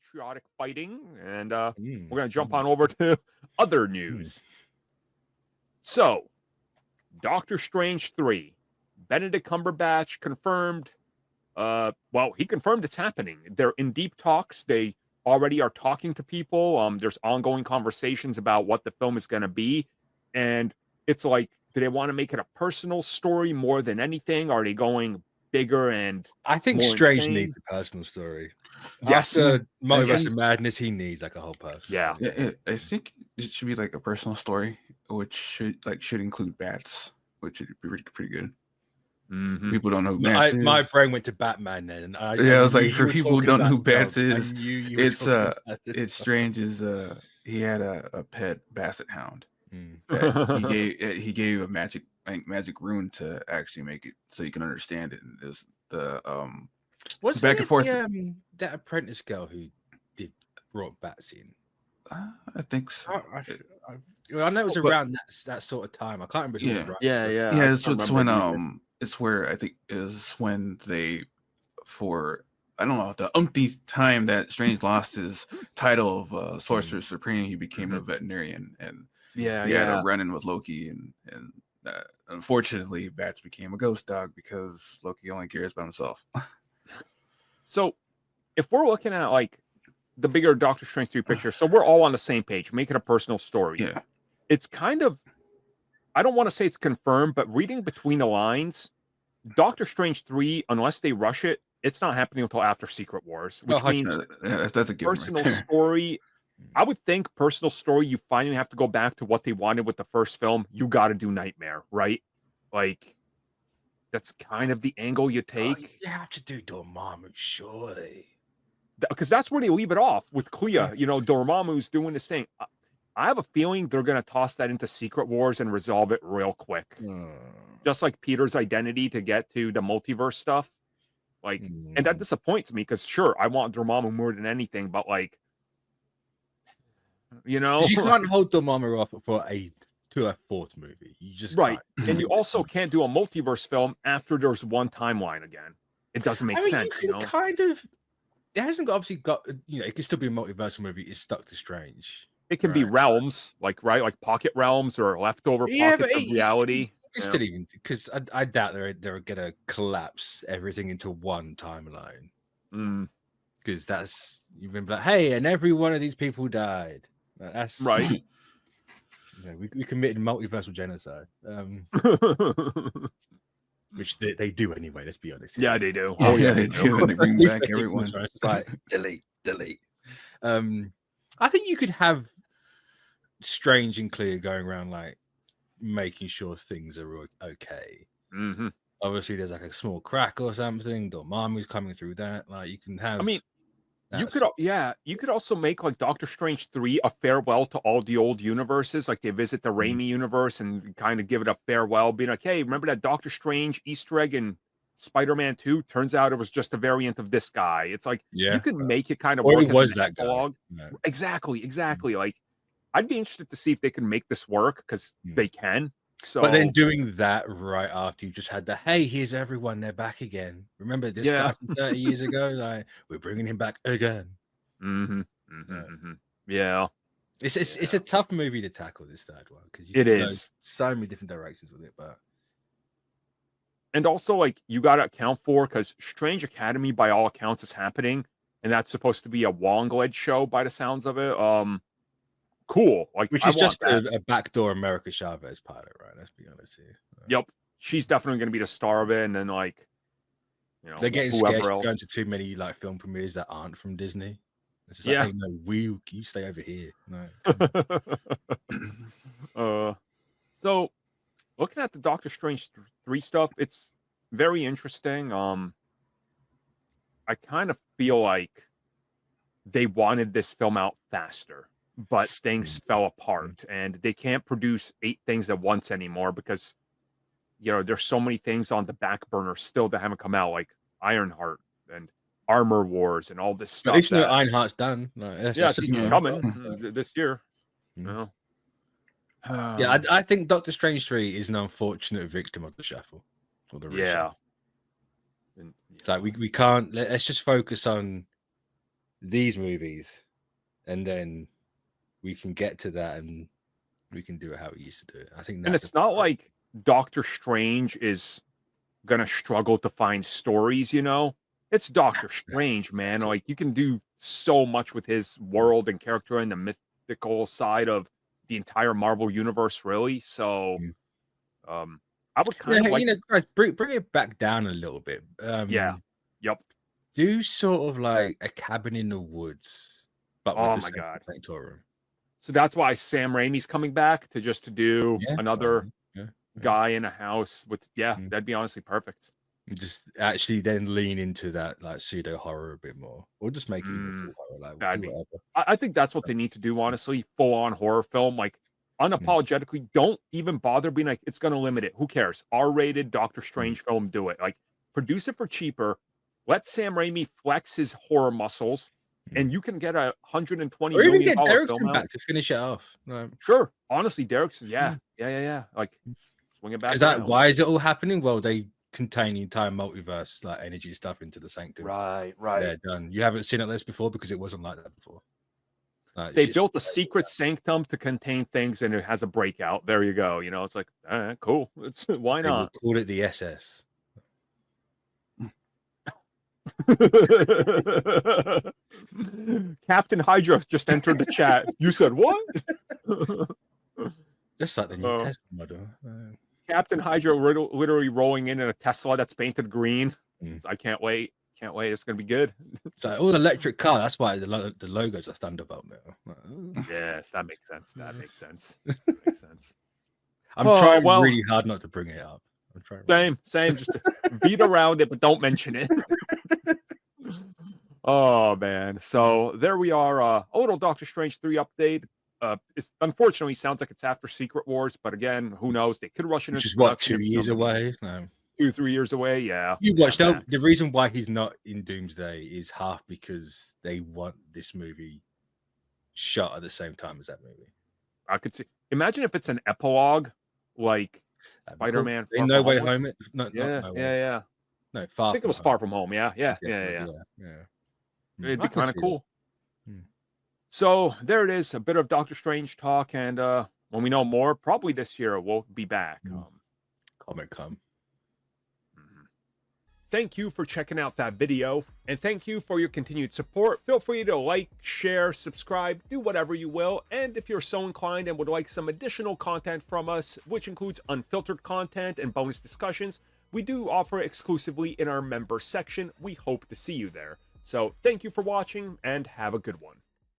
patriotic fighting, and Mm. we're going to jump on over to other news. So, Doctor Strange 3. Benedict Cumberbatch confirmed. Well, he confirmed it's happening. They're in deep talks. They already are talking to people. There's ongoing conversations about what the film is going to be. And it's like, do they want to make it a personal story more than anything? Are they going bigger and I think more Strange insane? needs a personal story. Yes. After Multiverse think- of Madness, he needs like a whole person. Yeah. I think it should be like a personal story, which should include bats, which would be pretty good. Mhm. People don't know who Bats is. My brain went to Batman then. And I was knew like, you for were people who talking don't know who about Bats the film. I is, knew you were it's talking about it. it's Strange's. He had a pet basset hound Mm. that he gave a magic rune to actually make it so you can understand it. And there's the Was back and forth. That apprentice girl who brought bats in? I think so. I know it was But- around that sort of time. I can't remember. Who was right. Yeah. Yeah, it's when remember it's where I think is when they, for I don't know, the umpteenth time that Strange lost his title of Sorcerer Supreme, he became a veterinarian, and he had a run-in with Loki, and unfortunately, Bats became a ghost dog because Loki only cares about himself. So, if we're looking at like the bigger Doctor Strange 3 picture, so we're all on the same page, make it a personal story. Yeah, It's kind of, I don't want to say it's confirmed, but reading between the lines, Doctor Strange 3, unless they rush it, it's not happening until after Secret Wars, which means that's a given personal right there. story. I would think personal story, you finally have to go back to what they wanted with the first film. You got to do Nightmare, right? Like, that's kind of the angle you take. You have to do Dormammu, surely. Because that's where they leave it off with Clea. You know, Dormammu's doing this thing. I have a feeling they're going to toss that into Secret Wars and resolve it real quick. Just like Peter's identity to get to the multiverse stuff. Like, and that disappoints me because, sure, I want Dormammu more than anything, but like, you know, you can't hold Dormammu up to a fourth movie. You just right. can't. And you also can't do a multiverse film after there's one timeline again. It doesn't make sense, you know. Kind of. It hasn't obviously got. You know, it can still be a multiversal movie. It's stuck to Strange. It can be realms, like pocket realms or leftover pockets of reality. It's still even because I doubt they're gonna collapse everything into one timeline. Because that's you've been like, hey, and every one of these people died. That's right. You know, we committed multiversal genocide, which they do anyway. Let's be honest. Yeah, they do. Oh yeah, they do. And they bring back everyone. It's like delete. I think you could have Strange and Clea going around like making sure things are okay. Obviously, there's like a small crack or something. Dormammu's coming through that. Like you can have. I mean, you could also make like Doctor Strange 3 a farewell to all the old universes. Like they visit the Raimi universe and kind of give it a farewell, being like, hey, remember that Doctor Strange Easter egg in Spider-Man 2? Turns out it was just a variant of this guy. It's like you could make it kind of or work it was as that guy. No. Exactly. Like I'd be interested to see if they can make this work because they can. So, but then doing that right after you just had the hey, here's everyone, they're back again. Remember this guy from 30 years ago? Like we're bringing him back again. Yeah, it's a tough movie to tackle, this third one, because it is so many different directions with it. But and also like you got to account for because Strange Academy, by all accounts, is happening, and that's supposed to be a Wong-led show by the sounds of it. Cool, like which is just a backdoor America Chavez pilot, right? Let's be honest here. Yep, she's definitely going to be the star of it, and then like, you know, they're getting scared going to too many like film premieres that aren't from Disney. It's just like, hey, no, you stay over here. No. So looking at the Doctor Strange 3 stuff, it's very interesting. I kind of feel like they wanted this film out faster, but things fell apart, and they can't produce 8 things at once anymore because, you know, there's so many things on the back burner still that haven't come out, like Ironheart and Armor Wars and all this stuff. At least Ironheart's done. No, she's coming this year. No. I think Doctor Strange 3 is an unfortunate victim of the shuffle. Or the reshuffle. It's like we can't. Let's just focus on these movies, and then we can get to that and we can do it how we used to do it. I think that's And it's not like Doctor Strange is gonna struggle to find stories, you know? It's Doctor Strange, man. Like, you can do so much with his world and character and the mythical side of the entire Marvel universe, really. So, I would kind of like, guys, bring it back down a little bit. yeah, yep. Do sort of like a cabin in the woods, but Oh with the my God. Sanctorum. So that's why Sam Raimi's coming back to do another guy in a house with, that'd be honestly perfect. Just actually then lean into that like pseudo horror a bit more, or just make it even full horror. Like, I think that's what they need to do, honestly. Full on horror film, like unapologetically. Don't even bother being like it's going to limit it. Who cares? R-rated Doctor Strange film, do it. Like, produce it for cheaper. Let Sam Raimi flex his horror muscles, and you can get a $120 or even million get Derrickson film back to finish it off. Sure, honestly, Derrickson, yeah. Like, swing it back. Why is it all happening? Well, they contain the entire multiverse, like energy stuff, into the sanctum. Right. They're done. You haven't seen it like this before because it wasn't like that before. They built a secret sanctum to contain things, and it has a breakout. There you go. You know, it's like, all right, cool. Why not? Call it the SS. Captain Hydra just entered the chat. You said what? Just like the new Tesla model. Captain Hydra literally rolling in a Tesla that's painted green. I can't wait. It's gonna be good. So all electric car. That's why the logo's a Thunderbolt now. Yes, that makes sense. I'm trying really hard not to bring it up. Same. Just beat around it, but don't mention it. Oh man. So there we are. A little Doctor Strange 3 update. It's unfortunately sounds like it's after Secret Wars, but again, who knows? They could rush into which is what 2 years away. No. 2-3 years away. Yeah. You watched the reason why he's not in Doomsday is half because they want this movie shot at the same time as that movie. I could see. Imagine if it's an epilogue, like Spider-Man. Cool. No Way Home. No, yeah. No, Far. I think it was Far From Home. Yeah. It'd be kind of cool. So there it is, a bit of Doctor Strange talk, and when we know more, probably this year we'll be back. Comic-Con. Thank you for checking out that video, and thank you for your continued support. Feel free to like, share, subscribe, do whatever you will, and if you're so inclined and would like some additional content from us, which includes unfiltered content and bonus discussions, we do offer exclusively in our member section. We hope to see you there. So thank you for watching, and have a good one.